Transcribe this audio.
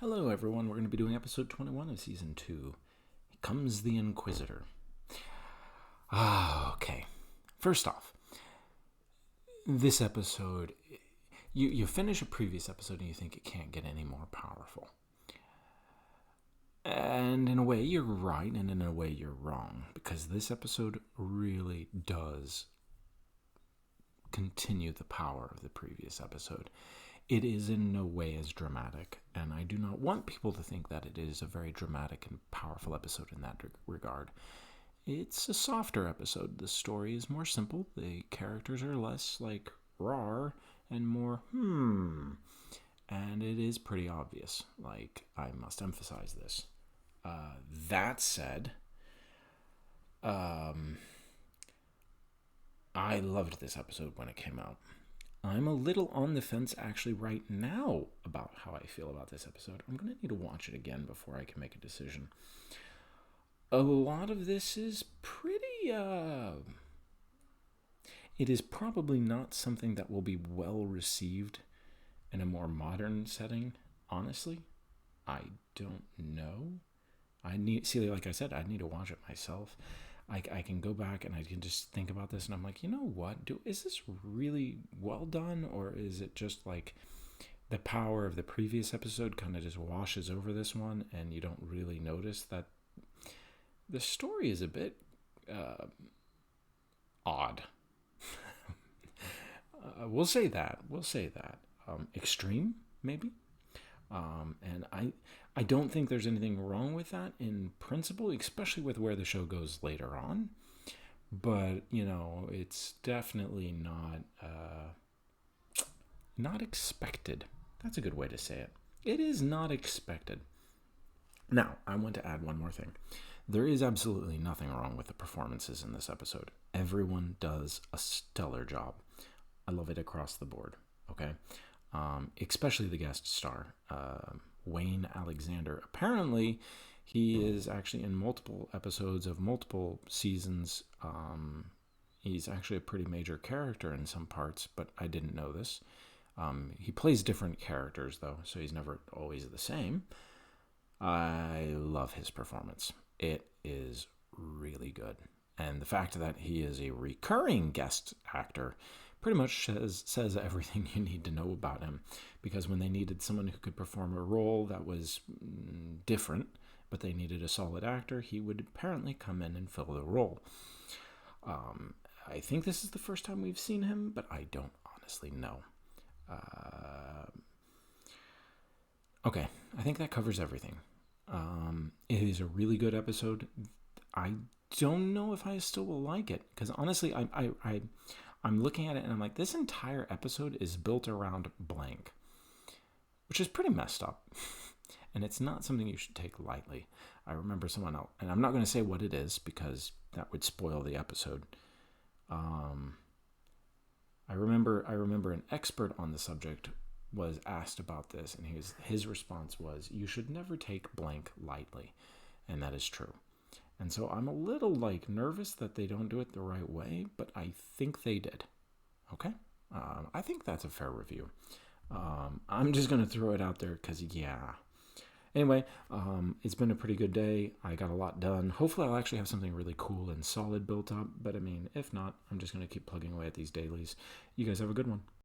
Hello, everyone. We're going to be doing episode 21 of season 2. Here comes the Inquisitor. Okay. First off, this episode, you finish a previous episode and you think it can't get any more powerful. And in a way, you're right, and in a way, you're wrong, because this episode really does continue the power of the previous episode. It is in no way as dramatic, and I do not want people to think that it is a very dramatic and powerful episode in that regard. It's a softer episode. The story is more simple. The characters are less like rawr and more and it is pretty obvious. Like, I must emphasize this. That said, I loved this episode when it came out. I'm a little on the fence actually right now about how I feel about this episode. I'm going to need to watch it again before I can make a decision. A lot of this is pretty, it is probably not something that will be well received in a more modern setting, honestly. I don't know. Like I said, I need to watch it myself. I can go back and I can just think about this, and I'm like, you know what? Is this really well done, or is it just like the power of the previous episode kind of just washes over this one, and you don't really notice that the story is a bit odd. We'll say that. Extreme, maybe. And I don't think there's anything wrong with that in principle, especially with where the show goes later on. But, it's definitely not expected. That's a good way to say it. It is not expected. Now, I want to add one more thing. There is absolutely nothing wrong with the performances in this episode. Everyone does a stellar job. I love it across the board, okay? Especially the guest star, Wayne Alexander. Apparently, he is actually in multiple episodes of multiple seasons. He's actually a pretty major character in some parts, but I didn't know this. He plays different characters, though, so he's never always the same. I love his performance. It is really good. And the fact that he is a recurring guest actor pretty much says everything you need to know about him, because when they needed someone who could perform a role that was different, but they needed a solid actor, he would apparently come in and fill the role. I think this is the first time we've seen him, but I don't honestly know. Okay, I think that covers everything. It is a really good episode. I don't know if I still will like it, because honestly, I'm looking at it and I'm like, this entire episode is built around blank, which is pretty messed up. And it's not something you should take lightly. I remember someone else, and I'm not going to say what it is because that would spoil the episode. I remember an expert on the subject was asked about this, and his response was, you should never take blank lightly. And that is true. And so I'm a little nervous that they don't do it the right way, but I think they did. Okay? I think that's a fair review. I'm just going to throw it out there because, yeah. Anyway, it's been a pretty good day. I got a lot done. Hopefully I'll actually have something really cool and solid built up. But, if not, I'm just going to keep plugging away at these dailies. You guys have a good one.